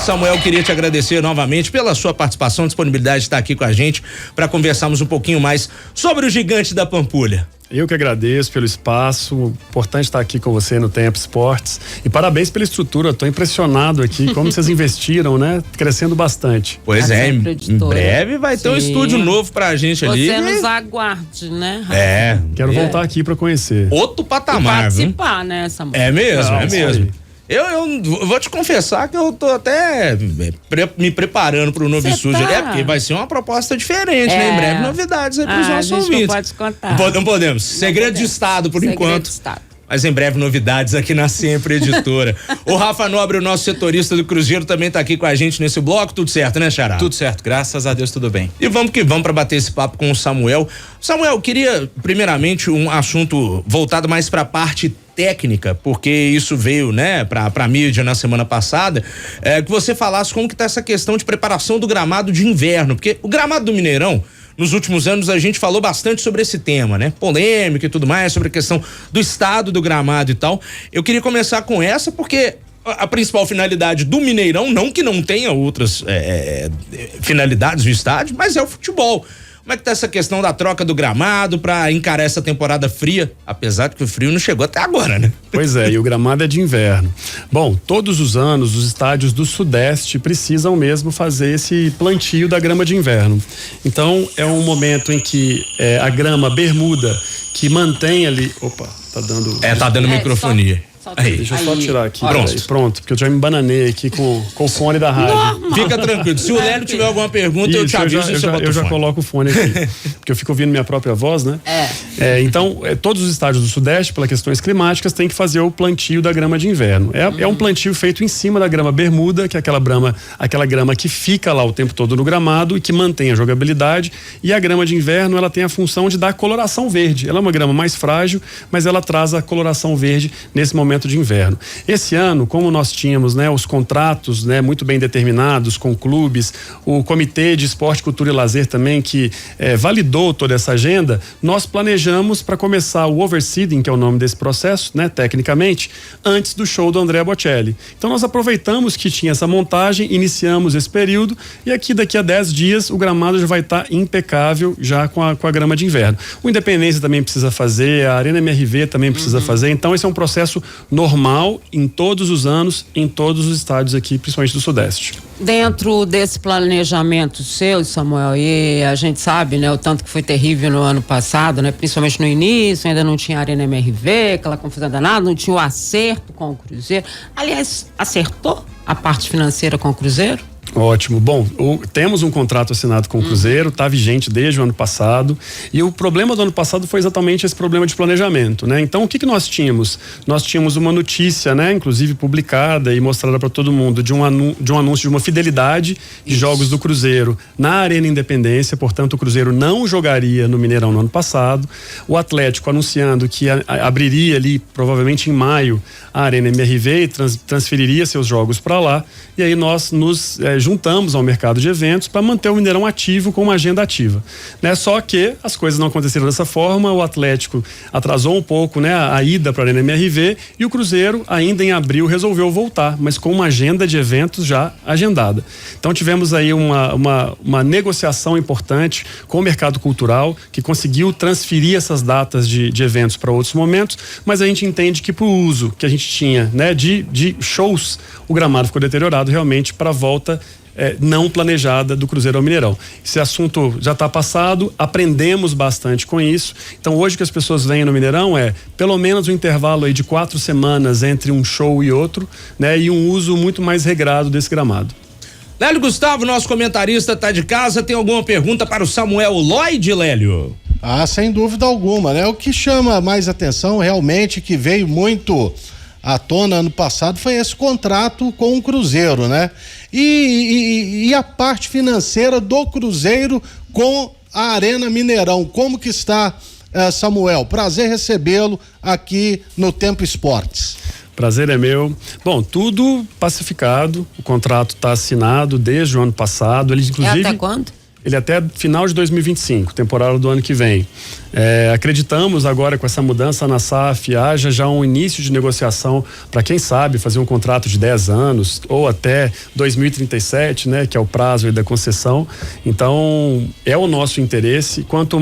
Samuel, queria te agradecer novamente pela sua participação, disponibilidade de estar aqui com a gente para conversarmos um pouquinho mais sobre o gigante da Pampulha. Eu que agradeço pelo espaço, importante estar aqui com você no Tempo Esportes e parabéns pela estrutura, estou impressionado aqui como vocês investiram, né? Crescendo bastante. Pois em breve vai ter um estúdio novo pra gente ali. Você nos aguarde, né? Quero voltar aqui para conhecer. Outro patamar, e participar, né, Samuel? É mesmo. Eu vou te confessar que eu tô até me preparando pro novo estúdio. Porque vai ser uma proposta diferente, né? Em breve novidades aí pros nossos ouvintes. Não pode contar. Não podemos. Segredo de Estado por enquanto. De Estado. Mas em breve novidades aqui na Sempre Editora. O Rafa Nobre, o nosso setorista do Cruzeiro, também tá aqui com a gente nesse bloco. Tudo certo, né, Xará? Tudo certo, graças a Deus, tudo bem. E vamos que vamos para bater esse papo com o Samuel. Samuel, queria primeiramente um assunto voltado mais para a parte técnica, porque isso veio, né, pra mídia na semana passada, que você falasse como que tá essa questão de preparação do gramado de inverno, porque o gramado do Mineirão, nos últimos anos a gente falou bastante sobre esse tema, né? Polêmica e tudo mais, sobre a questão do estado do gramado e tal. Eu queria começar com essa porque a principal finalidade do Mineirão, não que não tenha outras finalidades do estádio, mas é o futebol. Como é que tá essa questão da troca do gramado pra encarar essa temporada fria? Apesar de que o frio não chegou até agora, né? Pois é, e o gramado é de inverno. Bom, todos os anos os estádios do Sudeste precisam mesmo fazer esse plantio da grama de inverno. Então é um momento em que a grama bermuda que mantém ali... Opa, tá dando... tá dando microfonia. Aí, deixa eu só tirar aqui. Pronto, porque eu já me bananei aqui com o fone da rádio. Não. Fica tranquilo. Se o Lélio tiver alguma pergunta, eu te aviso. Eu já coloco o fone aqui. Porque eu fico ouvindo minha própria voz, né? Então, todos os estádios do Sudeste, pelas questões climáticas, têm que fazer o plantio da grama de inverno. É um plantio feito em cima da grama bermuda, que é aquela grama que fica lá o tempo todo no gramado e que mantém a jogabilidade. E a grama de inverno, ela tem a função de dar coloração verde. Ela é uma grama mais frágil, mas ela traz a coloração verde nesse momento de inverno. Esse ano, como nós tínhamos, né, os contratos, né, muito bem determinados com clubes, o Comitê de Esporte, Cultura e Lazer também que validou toda essa agenda, nós planejamos para começar o overseeding, que é o nome desse processo, né, tecnicamente, antes do show do Andrea Bocelli. Então nós aproveitamos que tinha essa montagem, iniciamos esse período e aqui daqui a 10 dias o gramado já vai estar impecável já com a grama de inverno. O Independência também precisa fazer, a Arena MRV também precisa fazer, então esse é um processo normal em todos os anos, em todos os estádios aqui, principalmente do Sudeste. Dentro desse planejamento seu, Samuel, e a gente sabe, né, o tanto que foi terrível no ano passado, né, principalmente no início, ainda não tinha Arena MRV, aquela confusão danada, não tinha o acerto com o Cruzeiro. Aliás, acertou a parte financeira com o Cruzeiro? Ótimo. Bom, temos um contrato assinado com o Cruzeiro, está vigente desde o ano passado, e o problema do ano passado foi exatamente esse problema de planejamento, né? Então, o que nós tínhamos? Nós tínhamos uma notícia, né, inclusive publicada e mostrada para todo mundo, de um anúncio de uma fidelidade de jogos do Cruzeiro na Arena Independência, portanto, o Cruzeiro não jogaria no Mineirão no ano passado. O Atlético anunciando que abriria ali, provavelmente em maio, a Arena MRV e transferiria seus jogos para lá, e aí nós nos juntamos ao mercado de eventos para manter o Mineirão ativo com uma agenda ativa, né? Só que as coisas não aconteceram dessa forma, o Atlético atrasou um pouco, né, a ida para a Arena MRV e o Cruzeiro ainda em abril resolveu voltar, mas com uma agenda de eventos já agendada. Então tivemos aí uma negociação importante com o mercado cultural que conseguiu transferir essas datas de eventos para outros momentos, mas a gente entende que pro uso que a gente tinha, né, de shows, o gramado ficou deteriorado realmente para a volta não planejada do Cruzeiro ao Mineirão. Esse assunto já está passado, aprendemos bastante com isso. Então hoje que as pessoas vêm no Mineirão pelo menos um intervalo aí de 4 semanas entre um show e outro, né, e um uso muito mais regrado desse gramado. Lélio Gustavo, nosso comentarista, tá de casa, tem alguma pergunta para o Samuel Lloyd, Lélio? Sem dúvida alguma, né? O que chama mais atenção realmente, que veio muito à tona ano passado, foi esse contrato com o Cruzeiro, né? E a parte financeira do Cruzeiro com a Arena Mineirão, como que está, Samuel? Prazer recebê-lo aqui no Tempo Esportes. Prazer é meu. Bom, tudo pacificado, o contrato está assinado desde o ano passado, ele inclusive... até quando? Ele até final de 2025, temporada do ano que vem. Acreditamos agora com essa mudança na SAF, haja já um início de negociação para quem sabe fazer um contrato de 10 anos ou até 2037, né, que é o prazo aí da concessão. Então, é o nosso interesse. Quanto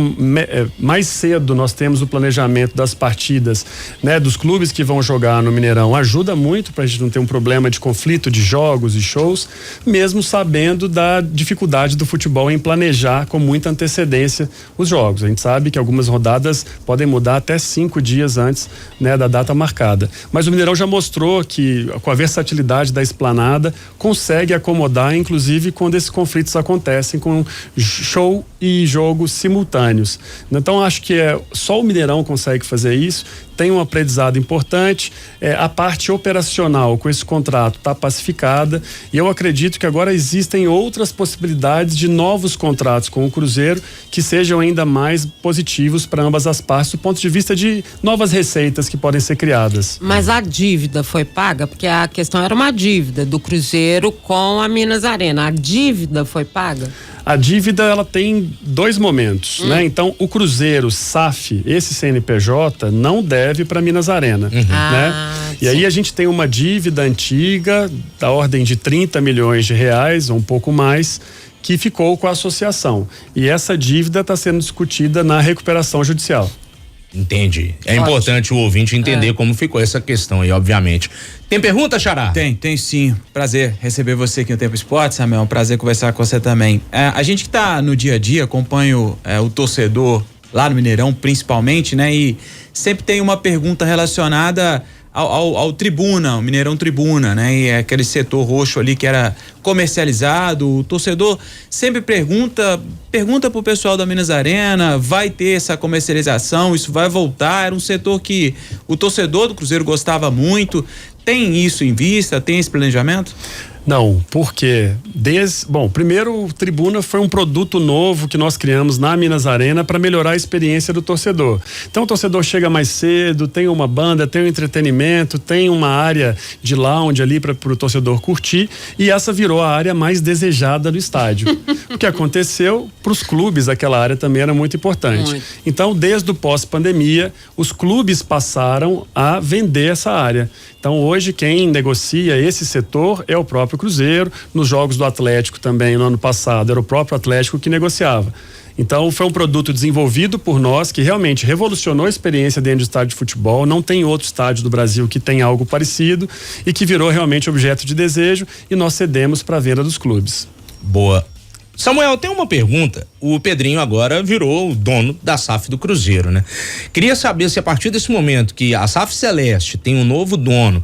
mais cedo nós temos o planejamento das partidas, né, dos clubes que vão jogar no Mineirão, ajuda muito para a gente não ter um problema de conflito de jogos e shows, mesmo sabendo da dificuldade do futebol em planejar com muita antecedência os jogos. A gente sabe que algumas rodadas podem mudar até 5 dias antes, né, da data marcada. Mas o Mineirão já mostrou que, com a versatilidade da esplanada, consegue acomodar, inclusive quando esses conflitos acontecem com show e jogos simultâneos. Então acho que só o Mineirão consegue fazer isso. Tem um aprendizado importante, a parte operacional com esse contrato está pacificada e eu acredito que agora existem outras possibilidades de novos contratos com o Cruzeiro que sejam ainda mais positivos para ambas as partes do ponto de vista de novas receitas que podem ser criadas. Mas a dívida foi paga? Porque a questão era uma dívida do Cruzeiro com a Minas Arena. A dívida foi paga? A dívida, ela tem 2 momentos, né? Então, o Cruzeiro, SAF, esse CNPJ, não deve para Minas Arena, né? E aí a gente tem uma dívida antiga, da ordem de 30 milhões de reais, ou um pouco mais, que ficou com a associação. E essa dívida está sendo discutida na recuperação judicial. Entendi. É importante o ouvinte entender como ficou essa questão aí, obviamente. Tem pergunta, Xará? Tem sim. Prazer receber você aqui no Tempo Esporte, Samuel. Prazer conversar com você também. A gente que tá no dia a dia, acompanha o torcedor lá no Mineirão, principalmente, né? E sempre tem uma pergunta relacionada ao Tribuna, o Mineirão Tribuna, né? E aquele setor roxo ali que era comercializado. O torcedor sempre pergunta pro pessoal da Minas Arena, vai ter essa comercialização, isso vai voltar? Era um setor que o torcedor do Cruzeiro gostava muito. Tem isso em vista? Tem esse planejamento? Não, porque primeiro o Tribuna foi um produto novo que nós criamos na Minas Arena para melhorar a experiência do torcedor. Então o torcedor chega mais cedo, tem uma banda, tem um entretenimento, tem uma área de lounge ali para o torcedor curtir e essa virou a área mais desejada do estádio. O que aconteceu para os clubes, aquela área também era muito importante. Então, desde o pós-pandemia, os clubes passaram a vender essa área. Então, hoje, quem negocia esse setor é o próprio Cruzeiro. Nos jogos do Atlético também, no ano passado, era o próprio Atlético que negociava. Então, foi um produto desenvolvido por nós que realmente revolucionou a experiência dentro de estádio de futebol. Não tem outro estádio do Brasil que tenha algo parecido e que virou realmente objeto de desejo e nós cedemos para a venda dos clubes. Boa. Samuel, tem uma pergunta. O Pedrinho agora virou o dono da SAF do Cruzeiro, né? Queria saber se a partir desse momento que a SAF Celeste tem um novo dono,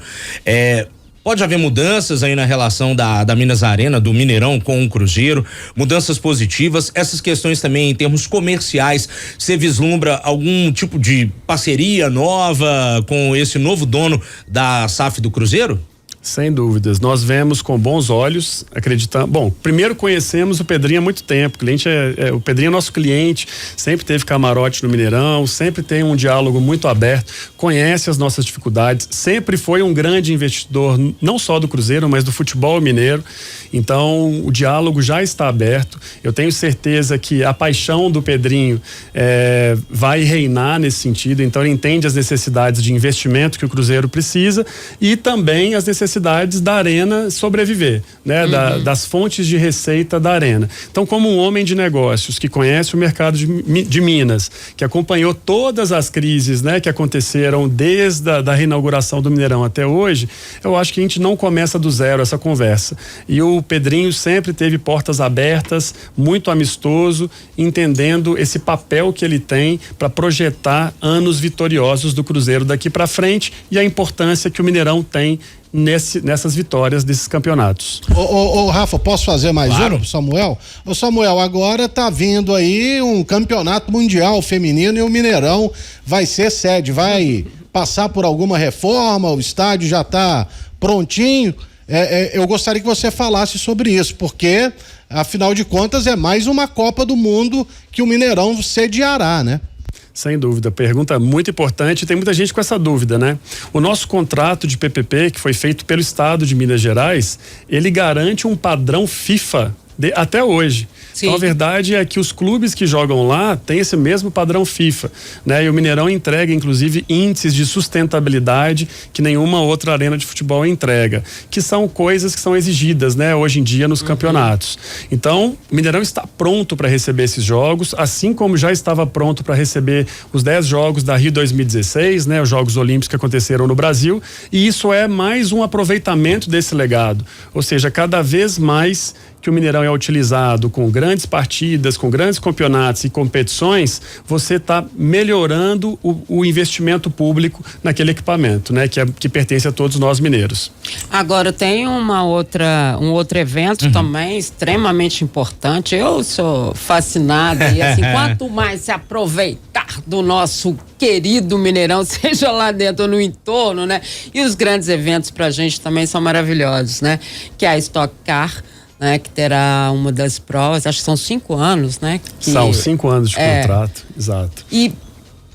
pode haver mudanças aí na relação da Minas Arena, do Mineirão com o Cruzeiro, mudanças positivas, essas questões também em termos comerciais, você vislumbra algum tipo de parceria nova com esse novo dono da SAF do Cruzeiro? Sem dúvidas, nós vemos com bons olhos, acreditamos. Bom, primeiro conhecemos o Pedrinho há muito tempo. O Pedrinho é nosso cliente, sempre teve camarote no Mineirão, sempre tem um diálogo muito aberto, conhece as nossas dificuldades, sempre foi um grande investidor, não só do Cruzeiro, mas do futebol mineiro. Então, o diálogo já está aberto. Eu tenho certeza que a paixão do Pedrinho vai reinar nesse sentido. Então, ele entende as necessidades de investimento que o Cruzeiro precisa e também as necessidades da Arena sobreviver, né? Das fontes de receita da Arena. Então, como um homem de negócios que conhece o mercado de Minas, que acompanhou todas as crises, né, que aconteceram desde a reinauguração do Mineirão até hoje, eu acho que a gente não começa do zero essa conversa. E o Pedrinho sempre teve portas abertas, muito amistoso, entendendo esse papel que ele tem para projetar anos vitoriosos do Cruzeiro daqui para frente e a importância que o Mineirão tem nessas vitórias desses campeonatos. Ô Rafa, posso fazer mais uma pro Samuel? Ô Samuel, agora tá vindo aí um campeonato mundial feminino e o Mineirão vai ser sede, vai passar por alguma reforma, o estádio já tá prontinho. Eu gostaria que você falasse sobre isso, porque afinal de contas é mais uma Copa do Mundo que o Mineirão sediará, né? Sem dúvida, pergunta muito importante, tem muita gente com essa dúvida, né? O nosso contrato de PPP, que foi feito pelo Estado de Minas Gerais, ele garante um padrão FIFA até hoje. Sim. Então a verdade é que os clubes que jogam lá têm esse mesmo padrão FIFA, né? E o Mineirão entrega inclusive índices de sustentabilidade que nenhuma outra arena de futebol entrega, que são coisas que são exigidas, né, hoje em dia nos campeonatos. Então, o Mineirão está pronto para receber esses jogos, assim como já estava pronto para receber os 10 jogos da Rio 2016, né, os Jogos Olímpicos que aconteceram no Brasil, e isso é mais um aproveitamento desse legado, ou seja, cada vez mais que o Mineirão é utilizado com grandes partidas, com grandes campeonatos e competições, você está melhorando o investimento público naquele equipamento, né? Que pertence a todos nós mineiros. Agora tem um outro evento também extremamente importante. Eu sou fascinada e assim, quanto mais se aproveitar do nosso querido Mineirão, seja lá dentro ou no entorno, né? E os grandes eventos pra gente também são maravilhosos, né? Que é a Stock Car, né, que terá uma das provas, acho que são 5 anos, né? São 5 anos de contrato, exato. E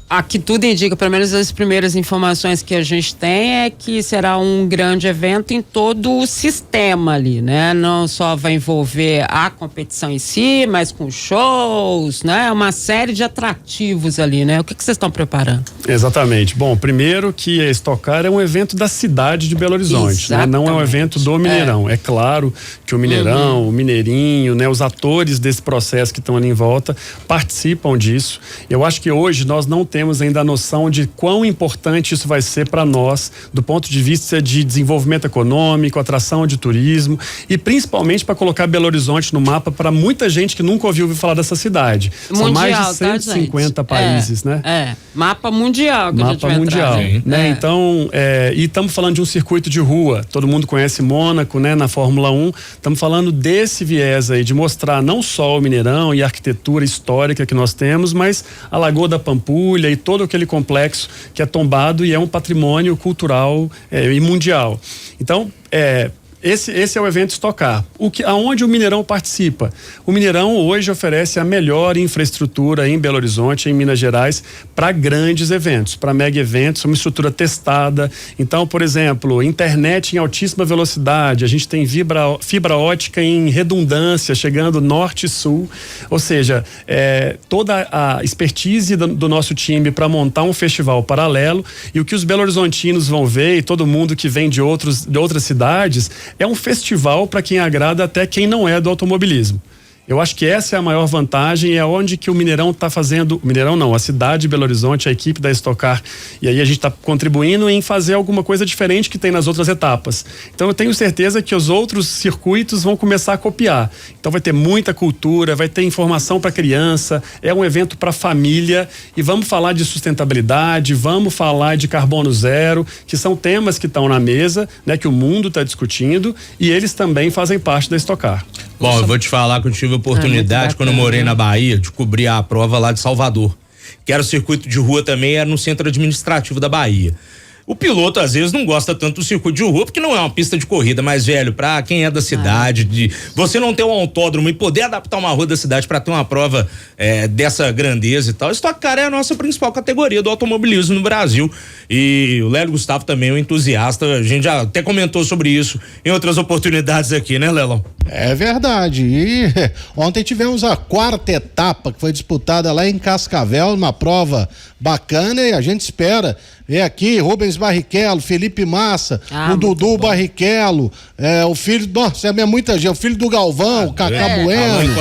aqui tudo indica, pelo menos as primeiras informações que a gente tem é que será um grande evento em todo o sistema ali, né? Não só vai envolver a competição em si, mas com shows, né? Uma série de atrativos ali, né? O que vocês estão preparando? Exatamente. Bom, primeiro que a Stock Car é um evento da cidade de Belo Horizonte, né? Não é um evento do Mineirão. É claro que o Mineirão, o Mineirinho, né? Os atores desse processo que estão ali em volta participam disso. Eu acho que hoje nós não temos ainda a noção de quão importante isso vai ser para nós, do ponto de vista de desenvolvimento econômico, atração de turismo e principalmente para colocar Belo Horizonte no mapa para muita gente que nunca ouviu falar dessa cidade. Mundial, são mais de 150 países, né? Mapa mundial que mapa a gente vai mundial, entrar, né? Então, e estamos falando de um circuito de rua. Todo mundo conhece Mônaco, né? Na Fórmula 1. Estamos falando desse viés aí de mostrar não só o Mineirão e a arquitetura histórica que nós temos, mas a Lagoa da Pampulha e todo aquele complexo que é tombado e é um patrimônio cultural e mundial. Então, esse é o evento Stock Car. Aonde o Mineirão participa? O Mineirão hoje oferece a melhor infraestrutura em Belo Horizonte, em Minas Gerais, para grandes eventos, para mega eventos, uma estrutura testada. Então, por exemplo, internet em altíssima velocidade, a gente tem fibra ótica em redundância, chegando norte e sul, ou seja, toda a expertise do nosso time para montar um festival paralelo, e o que os belo-horizontinos vão ver e todo mundo que vem de outras cidades é um festival para quem agrada até quem não é do automobilismo. Eu acho que essa é a maior vantagem, é onde que o Mineirão está fazendo, o Mineirão não, a cidade de Belo Horizonte, a equipe da Stock Car, e aí a gente está contribuindo em fazer alguma coisa diferente que tem nas outras etapas. Então eu tenho certeza que os outros circuitos vão começar a copiar. Então vai ter muita cultura, vai ter informação para criança, é um evento para família, e vamos falar de sustentabilidade, vamos falar de carbono zero, que são temas que estão na mesa, né, que o mundo está discutindo, e eles também fazem parte da Stock Car. Bom, eu vou te falar que eu tive a oportunidade, quando eu morei na Bahia, de cobrir a prova lá de Salvador, que era o circuito de rua também, era no centro administrativo da Bahia. O piloto às vezes não gosta tanto do circuito de rua porque não é uma pista de corrida, mas velho, pra quem é da cidade, de você não ter um autódromo e poder adaptar uma rua da cidade pra ter uma prova dessa grandeza e tal, Stock Car é a nossa principal categoria do automobilismo no Brasil. E o Lélio Gustavo também é um entusiasta, a gente já até comentou sobre isso em outras oportunidades aqui, né, Lelão? É verdade. E ontem tivemos a 4ª etapa que foi disputada lá em Cascavel, uma prova bacana, e a gente espera ver aqui Rubens Barrichello, Felipe Massa, o Dudu Barrichello, o filho, nossa, é muita gente, o filho do Galvão, o Cacá Bueno,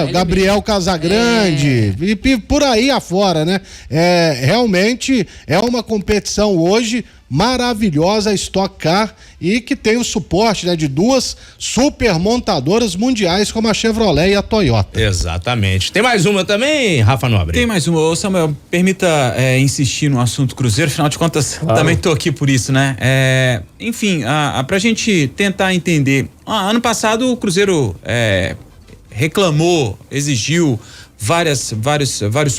o Gabriel Casagrande e por aí afora, né? Realmente é uma competição hoje maravilhosa, a Stock Car, e que tem o suporte, né, de 2 super montadoras mundiais como a Chevrolet e a Toyota. Exatamente. Tem mais uma também, Rafa Nobre? Tem mais uma. Ô, Samuel, permita insistir no assunto Cruzeiro, afinal de contas, também tô aqui por isso, né? Enfim, pra gente tentar entender, ano passado o Cruzeiro reclamou, exigiu vários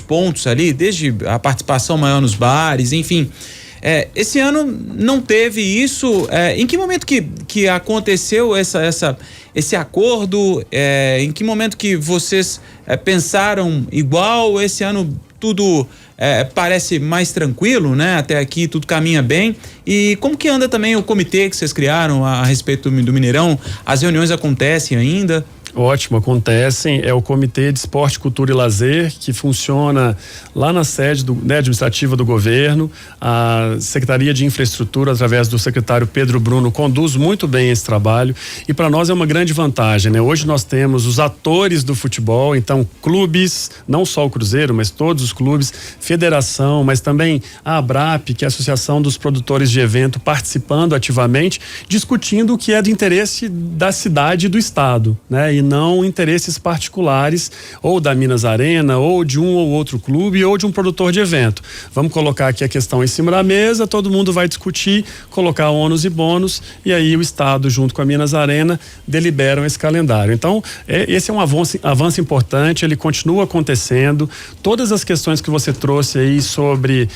pontos ali, desde a participação maior nos bares, enfim. Esse ano não teve isso. Em que momento que aconteceu esse acordo? Em que momento que vocês pensaram igual? Esse ano tudo parece mais tranquilo, né? Até aqui tudo caminha bem. E como que anda também o comitê que vocês criaram a respeito do Mineirão? As reuniões acontecem ainda? Ótimo, acontecem. É o Comitê de Esporte, Cultura e Lazer, que funciona lá na sede administrativa do governo. A Secretaria de Infraestrutura, através do secretário Pedro Bruno, conduz muito bem esse trabalho, e para nós é uma grande vantagem, né? Hoje nós temos os atores do futebol, então clubes, não só o Cruzeiro, mas todos os clubes, federação, mas também a ABRAP, que é a Associação dos Produtores de Evento, participando ativamente, discutindo o que é do interesse da cidade e do estado, né? E não interesses particulares ou da Minas Arena, ou de um ou outro clube, ou de um produtor de evento. Vamos colocar aqui a questão em cima da mesa, todo mundo vai discutir, colocar ônus e bônus, e aí o estado junto com a Minas Arena deliberam esse calendário. Então, esse é um avanço importante, ele continua acontecendo. Todas as questões que você trouxe aí sobre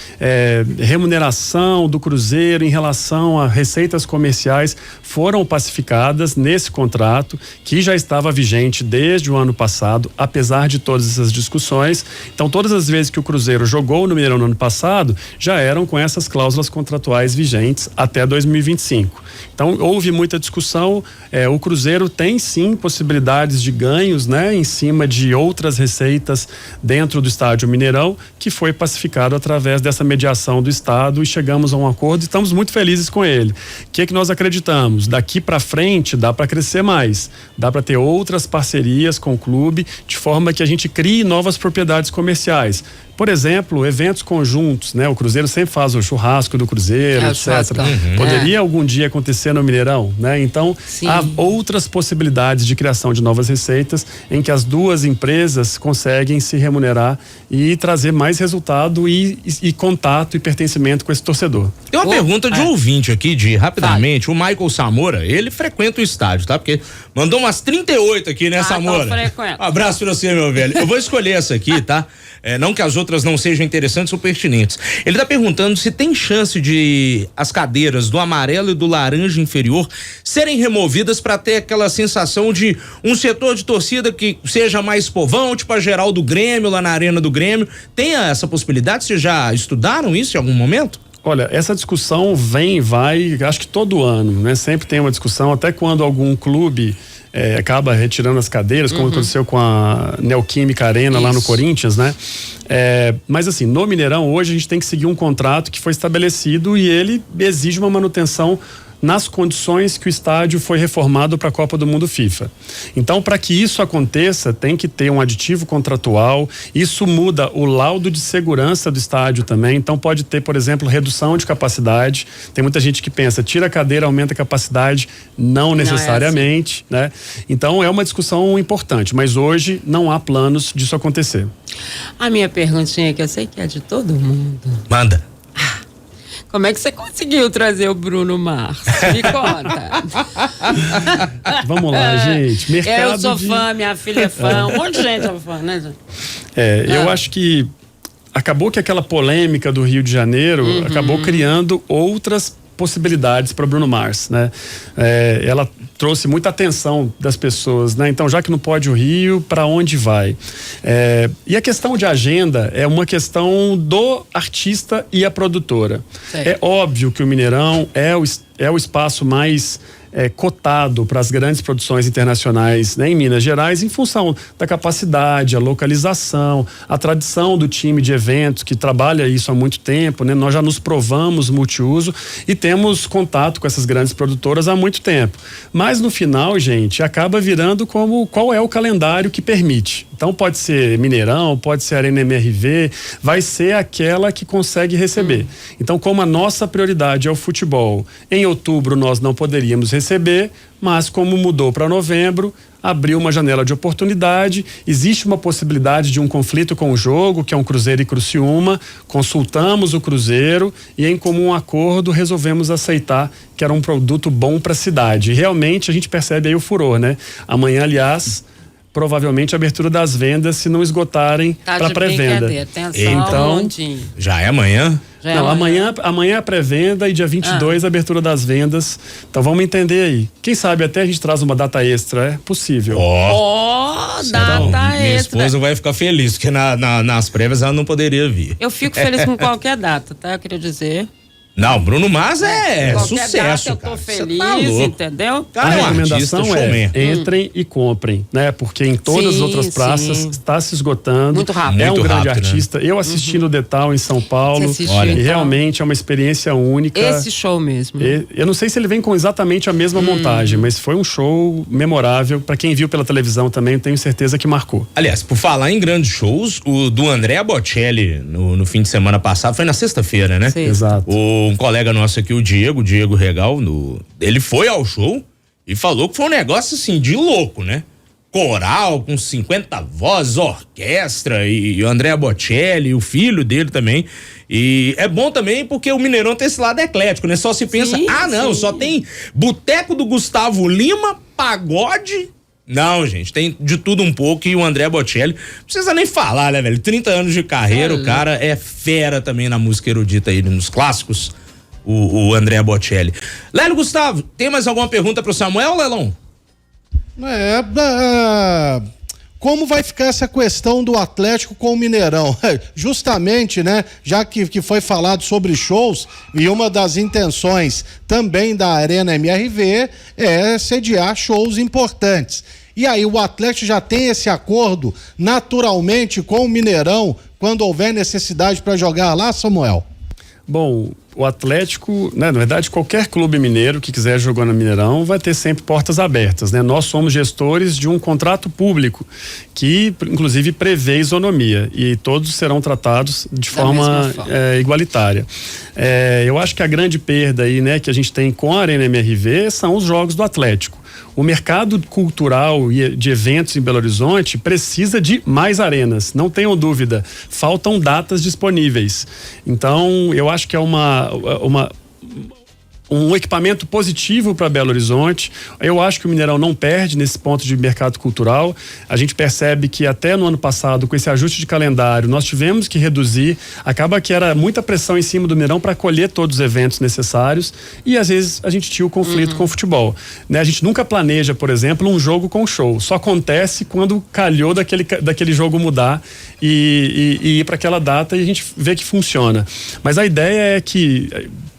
remuneração do Cruzeiro em relação a receitas comerciais foram pacificadas nesse contrato, que já estava vigente desde o ano passado, apesar de todas essas discussões. Então, todas as vezes que o Cruzeiro jogou no Mineirão no ano passado, já eram com essas cláusulas contratuais vigentes até 2025. Então, houve muita discussão. O Cruzeiro tem sim possibilidades de ganhos, né, em cima de outras receitas dentro do estádio Mineirão, que foi pacificado através dessa mediação do estado, e chegamos a um acordo e estamos muito felizes com ele. O que nós acreditamos? Daqui para frente dá para crescer mais, dá para ter outras parcerias com o clube, de forma que a gente crie novas propriedades comerciais. Por exemplo, eventos conjuntos, né? O Cruzeiro sempre faz o churrasco do Cruzeiro, etc. Poderia algum dia acontecer no Mineirão, né? Então, sim, há outras possibilidades de criação de novas receitas em que as duas empresas conseguem se remunerar e trazer mais resultado e contato e pertencimento com esse torcedor. Tem uma pergunta de ouvinte aqui, rapidamente, o Michael Samora, ele frequenta o estádio, tá? Porque mandou umas 38 aqui, né, Samora? Um abraço pra você, meu velho. Eu vou escolher essa aqui, tá? Não que as outras não sejam interessantes ou pertinentes. Ele tá perguntando se tem chance de as cadeiras do amarelo e do laranja inferior serem removidas para ter aquela sensação de um setor de torcida que seja mais povão, tipo a geral do Grêmio, lá na arena do Grêmio. Tem essa possibilidade? Vocês já estudaram isso em algum momento? Olha, essa discussão vem e vai, acho que todo ano, né? Sempre tem uma discussão, até quando algum clube acaba retirando as cadeiras, como aconteceu com a Neoquímica Arena lá no Corinthians, né? Mas assim, no Mineirão hoje a gente tem que seguir um contrato que foi estabelecido e ele exige uma manutenção nas condições que o estádio foi reformado para a Copa do Mundo FIFA. Então, para que isso aconteça, tem que ter um aditivo contratual. Isso muda o laudo de segurança do estádio também. Então, pode ter, por exemplo, redução de capacidade. Tem muita gente que pensa, tira a cadeira, aumenta a capacidade. Não necessariamente, não é assim, né? Então, é uma discussão importante, mas hoje não há planos disso acontecer. A minha perguntinha, que eu sei que é de todo mundo. Manda. Como é que você conseguiu trazer o Bruno Mars? Me conta. Vamos lá, gente. Eu sou fã, minha filha é fã, um monte de gente é fã, né, gente? Eu acho que acabou que aquela polêmica do Rio de Janeiro acabou criando outras possibilidades para Bruno Mars, né? Ela trouxe muita atenção das pessoas, né? Então, já que não pode o Rio, para onde vai? E a questão de agenda é uma questão do artista e a produtora. Certo. É óbvio que o Mineirão é o espaço mais cotado para as grandes produções internacionais, né, em Minas Gerais, em função da capacidade, a localização, a tradição do time de eventos que trabalha isso há muito tempo, né? Nós já nos provamos multiuso e temos contato com essas grandes produtoras há muito tempo. Mas no final, gente, acaba virando como qual é o calendário que permite. Então pode ser Mineirão, pode ser Arena MRV, vai ser aquela que consegue receber. Então, como a nossa prioridade é o futebol, em outubro nós não poderíamos receber, mas como mudou para novembro, abriu uma janela de oportunidade. Existe uma possibilidade de um conflito com o jogo, que é um Cruzeiro e Criciúma. Consultamos o Cruzeiro e, em comum acordo, resolvemos aceitar que era um produto bom para a cidade. E realmente a gente percebe aí o furor, né? Amanhã, aliás, provavelmente a abertura das vendas, se não esgotarem para pré-venda. Então, já é amanhã? Não, amanhã a pré-venda e dia 22 a abertura das vendas. Então vamos entender aí. Quem sabe até a gente traz uma data extra, é possível. Data extra. Minha esposa vai ficar feliz, porque nas prévias ela não poderia vir. Eu fico feliz com qualquer data, tá? Eu queria dizer. Não, Bruno Mars é Qualquer sucesso, data eu cara. tô Cê feliz, tá louco. entendeu? Cara, A é um recomendação artista, é showman. entrem e comprem, né? Porque em todas as outras praças está se esgotando. Muito rápido. É um Muito grande rápido, artista. Eu assisti no Detal em São Paulo. Você assistiu, Olha, então? realmente é uma experiência única. Esse show mesmo. Eu não sei se ele vem com exatamente a mesma montagem, mas foi um show memorável. Para quem viu pela televisão também, tenho certeza que marcou. Aliás, por falar em grandes shows, o do André Bocelli no fim de semana passado, foi na sexta-feira, né? Sim. Exato. Um colega nosso aqui, o Diego Regal, ele foi ao show e falou que foi um negócio assim de louco, né? Coral com 50 vozes, orquestra e o André Bocelli, o filho dele também. E é bom também porque o Mineirão tem esse lado eclético, né? Só se pensa, só tem Boteco do Gustavo Lima, pagode. Não, gente, tem de tudo um pouco e o André Bocelli, não precisa nem falar, né, velho? 30 anos de carreira, o cara é fera também na música erudita aí, nos clássicos, o André Bocelli. Lélio Gustavo, tem mais alguma pergunta pro Samuel, Lelão? Como vai ficar essa questão do Atlético com o Mineirão? Justamente, né, já que foi falado sobre shows e uma das intenções também da Arena MRV é sediar shows importantes. E aí o Atlético já tem esse acordo naturalmente com o Mineirão quando houver necessidade para jogar lá, Samuel? Bom, o Atlético, né, na verdade, qualquer clube mineiro que quiser jogar no Mineirão vai ter sempre portas abertas, né? Nós somos gestores de um contrato público que, inclusive, prevê isonomia e todos serão tratados de forma igualitária. Eu acho que a grande perda aí, né, que a gente tem com a Arena MRV são os jogos do Atlético. O mercado cultural e de eventos em Belo Horizonte precisa de mais arenas, não tenham dúvida. Faltam datas disponíveis. Então, eu acho que é um equipamento positivo para Belo Horizonte. Eu acho que o Mineirão não perde nesse ponto de mercado cultural. A gente percebe que até no ano passado, com esse ajuste de calendário, nós tivemos que reduzir. Acaba que era muita pressão em cima do Mineirão para acolher todos os eventos necessários e às vezes a gente tinha o conflito com o futebol. Né? A gente nunca planeja, por exemplo, um jogo com show. Só acontece quando calhou daquele jogo mudar e ir para aquela data e a gente vê que funciona. Mas a ideia é que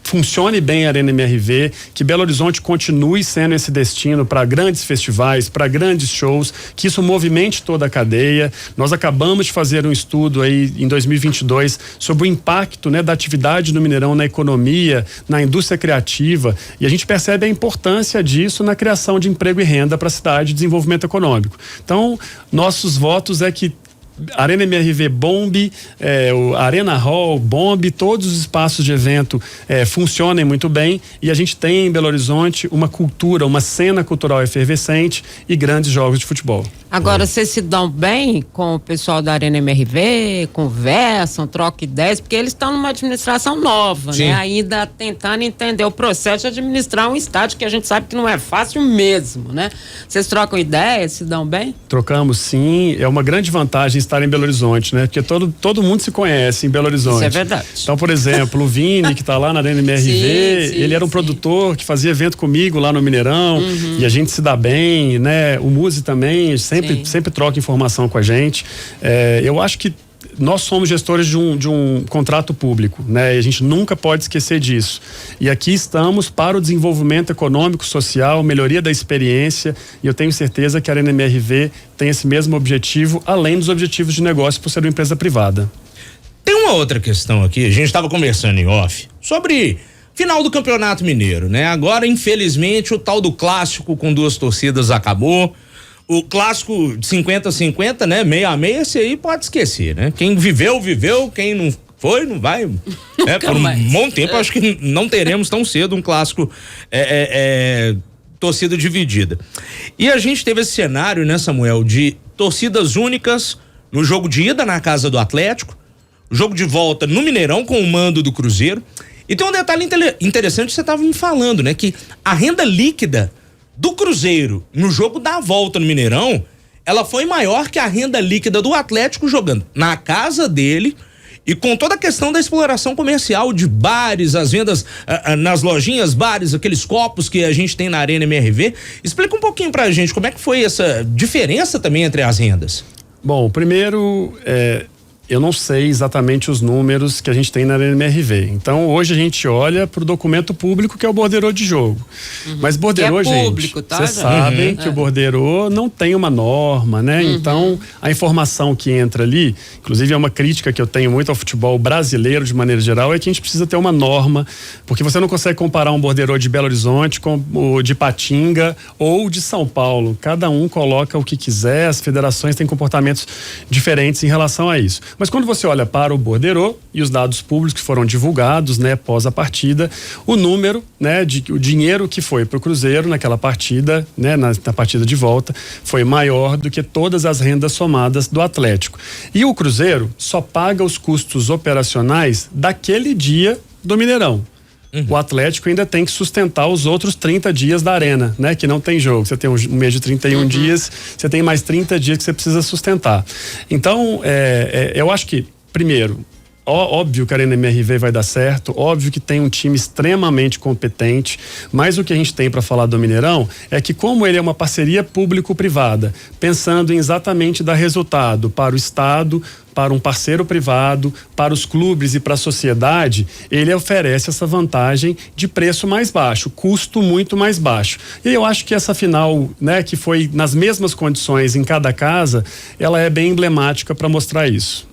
funcione bem a Arena MRV, que Belo Horizonte continue sendo esse destino para grandes festivais, para grandes shows, que isso movimente toda a cadeia. Nós acabamos de fazer um estudo aí em 2022 sobre o impacto, né, da atividade no Mineirão na economia, na indústria criativa, e a gente percebe a importância disso na criação de emprego e renda para a cidade e desenvolvimento econômico. Então, nossos votos é que Arena MRV bombe, o Arena Hall bombe, todos os espaços de evento funcionem muito bem e a gente tem em Belo Horizonte uma cultura, uma cena cultural efervescente e grandes jogos de futebol. Agora, vocês se dão bem com o pessoal da Arena MRV, conversam, trocam ideias, porque eles estão numa administração nova, Sim. né? Ainda tentando entender o processo de administrar um estádio que a gente sabe que não é fácil mesmo, né? Vocês trocam ideias, se dão bem? Trocamos, sim. É uma grande vantagem estar em Belo Horizonte, né? Porque todo mundo se conhece em Belo Horizonte. Isso é verdade. Então, por exemplo, o Vini, que está lá na Arena MRV, Sim, ele era um produtor que fazia evento comigo lá no Mineirão, e a gente se dá bem, né? O Muzi também, sempre troca informação com a gente. Eu acho que nós somos gestores de um contrato público, né? E a gente nunca pode esquecer disso. E aqui estamos para o desenvolvimento econômico, social, melhoria da experiência, e eu tenho certeza que a Arena MRV tem esse mesmo objetivo, além dos objetivos de negócio por ser uma empresa privada. Tem uma outra questão aqui, a gente estava conversando em off, sobre final do Campeonato Mineiro, né? Agora, infelizmente, o tal do clássico com duas torcidas acabou. O clássico de 50-50, né? 6-6, esse aí pode esquecer, né? Quem viveu, quem não foi, não vai. Por um bom tempo, acho que não teremos tão cedo um clássico torcida dividida. E a gente teve esse cenário, né, Samuel, de torcidas únicas no jogo de ida na casa do Atlético, jogo de volta no Mineirão com o mando do Cruzeiro. E tem um detalhe interessante que você estava me falando, né? Que a renda líquida do Cruzeiro no jogo da volta no Mineirão, ela foi maior que a renda líquida do Atlético jogando na casa dele e com toda a questão da exploração comercial de bares, as vendas nas lojinhas, bares, aqueles copos que a gente tem na Arena MRV. Explica um pouquinho pra gente como é que foi essa diferença também entre as rendas. Bom, primeiro, Eu não sei exatamente os números que a gente tem na NMRV. Então, hoje a gente olha para o documento público, que é o borderô de jogo. Mas borderô, que é público, gente, tá, vocês sabem que o borderô não tem uma norma, né? Então, a informação que entra ali, inclusive é uma crítica que eu tenho muito ao futebol brasileiro de maneira geral, é que a gente precisa ter uma norma, porque você não consegue comparar um borderô de Belo Horizonte com o de Patinga ou de São Paulo. Cada um coloca o que quiser, as federações têm comportamentos diferentes em relação a isso. Mas quando você olha para o borderô e os dados públicos que foram divulgados, né, pós a partida, o número, né, o dinheiro que foi para o Cruzeiro naquela partida, né, na partida de volta, foi maior do que todas as rendas somadas do Atlético. E o Cruzeiro só paga os custos operacionais daquele dia do Mineirão. O Atlético ainda tem que sustentar os outros 30 dias da arena, né? Que não tem jogo. Você tem um mês de 31 dias, você tem mais 30 dias que você precisa sustentar. Então, eu acho que, primeiro, óbvio que a Arena MRV vai dar certo, óbvio que tem um time extremamente competente, mas o que a gente tem para falar do Mineirão é que, como ele é uma parceria público-privada, pensando em exatamente dar resultado para o Estado, para um parceiro privado, para os clubes e para a sociedade, ele oferece essa vantagem de preço mais baixo, custo muito mais baixo. E eu acho que essa final, né, que foi nas mesmas condições em cada casa, ela é bem emblemática para mostrar isso.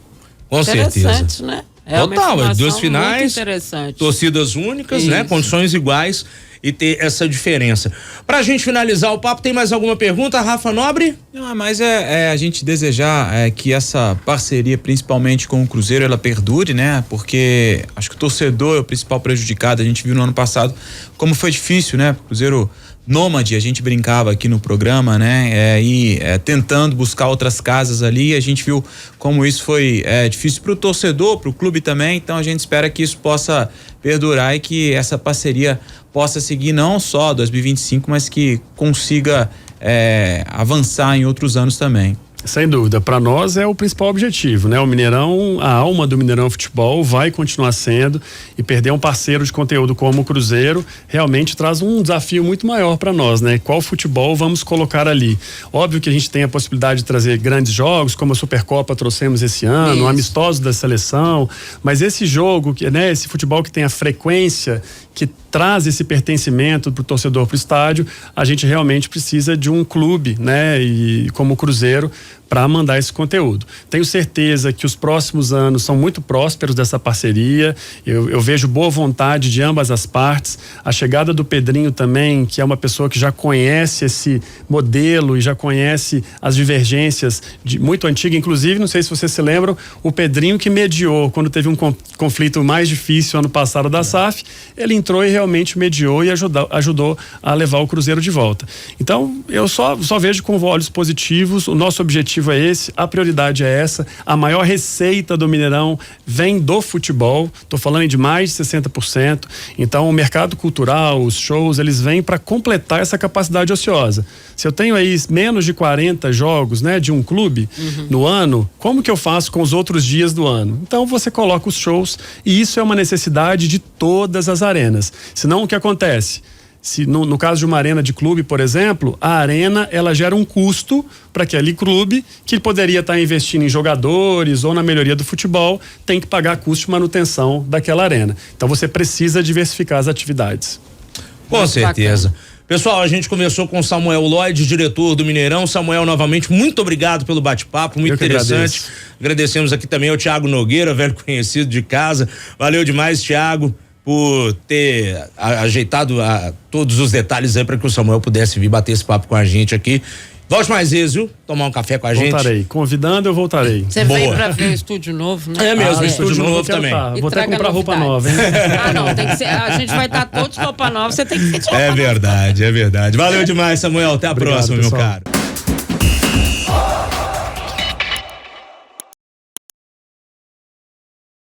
Com certeza. Né? Total, 2 finais, interessante. torcidas únicas, Isso. né? Condições iguais e ter essa diferença. Pra gente finalizar o papo, tem mais alguma pergunta, Rafa Nobre? Não, mas a gente desejar que essa parceria, principalmente com o Cruzeiro, ela perdure, né? Porque acho que o torcedor é o principal prejudicado. A gente viu no ano passado como foi difícil, né? O Cruzeiro nômade, a gente brincava aqui no programa, né? Tentando buscar outras casas ali, a gente viu como isso foi difícil pro torcedor, pro clube também. Então a gente espera que isso possa perdurar e que essa parceria possa seguir não só 2025, mas que consiga avançar em outros anos também. Sem dúvida, para nós é o principal objetivo, né? O Mineirão, a alma do Mineirão Futebol vai continuar sendo, e perder um parceiro de conteúdo como o Cruzeiro realmente traz um desafio muito maior para nós, né? Qual futebol vamos colocar ali? Óbvio que a gente tem a possibilidade de trazer grandes jogos, como a Supercopa trouxemos esse ano, amistosos da seleção, mas esse jogo, né? Esse futebol que tem a frequência, que traz esse pertencimento pro torcedor pro estádio, a gente realmente precisa de um clube, né? E como o Cruzeiro, para mandar esse conteúdo. Tenho certeza que os próximos anos são muito prósperos dessa parceria. Eu vejo boa vontade de ambas as partes. A chegada do Pedrinho também, que é uma pessoa que já conhece esse modelo e já conhece as divergências muito antiga. Inclusive, não sei se vocês se lembram, o Pedrinho que mediou quando teve um conflito mais difícil ano passado da SAF, ele entrou e realmente mediou e ajudou a levar o Cruzeiro de volta. Então, eu só vejo com olhos positivos. O nosso objetivo é esse, a prioridade é essa. A maior receita do Mineirão vem do futebol, estou falando de mais de 60%. Então o mercado cultural, os shows, eles vêm para completar essa capacidade ociosa. Se eu tenho aí menos de 40 jogos, né, de um clube no ano, como que eu faço com os outros dias do ano? Então você coloca os shows, e isso é uma necessidade de todas as arenas. Senão o que acontece? Se no caso de uma arena de clube, por exemplo, a arena ela gera um custo para aquele clube que poderia estar investindo em jogadores ou na melhoria do futebol, tem que pagar custo de manutenção daquela arena. Então você precisa diversificar as atividades. Com certeza. Pessoal, a gente conversou com o Samuel Lloyd, diretor do Mineirão. Samuel, novamente, muito obrigado pelo bate-papo, muito interessante. Agradecemos aqui também ao Thiago Nogueira, velho conhecido de casa. Valeu demais, Thiago, por ter ajeitado todos os detalhes aí para que o Samuel pudesse vir bater esse papo com a gente aqui. Volte mais vezes, viu? Tomar um café com a gente. Voltarei. Convidando, eu voltarei. Você veio pra ver o estúdio novo, né? É mesmo, estúdio novo também. Vou até comprar roupa nova, hein? Não, tem que ser. A gente vai estar todos de roupa nova, você tem que ser de roupa nova. É verdade, é verdade. Valeu demais, Samuel. Até a próxima, pessoal. meu caro.